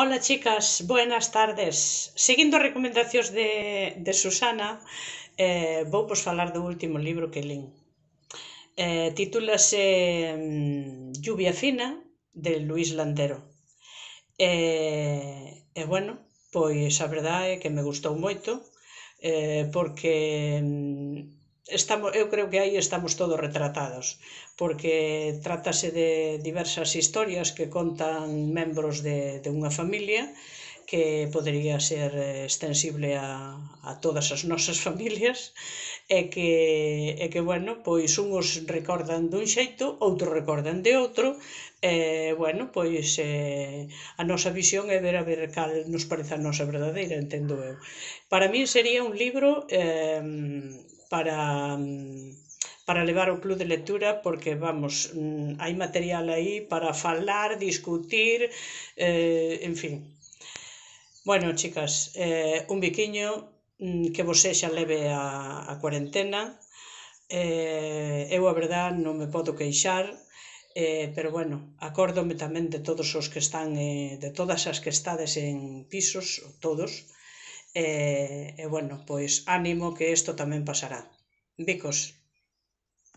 Hola chicas, buenas tardes. Seguindo as recomendacións de Susana, vou vos falar do último libro que lin. Titúlase Lluvia fina, de Luís Landero. Bueno, pois a verdade é que me gustou moito, porque eu creo que aí estamos todos retratados, porque trátase de diversas historias que contan membros de unha familia que podería ser extensible a todas as nosas familias bueno, pois unhos recordan dun xeito, outros recordan de outro, bueno, pois a nosa visión é ver cal nos parece a nosa verdadeira, entendo eu. Para min sería un libro para levar ao club de lectura porque, vamos, hai material aí para falar, discutir, en fin. Bueno, chicas, un biquiño que vos sexa leve a cuarentena. Eu, a verdad, non me podo queixar, pero, bueno, acórdome tamén de todos os que están, de todas as que estades en pisos, todos, bueno, pois ánimo que isto tamén pasará. Bicos.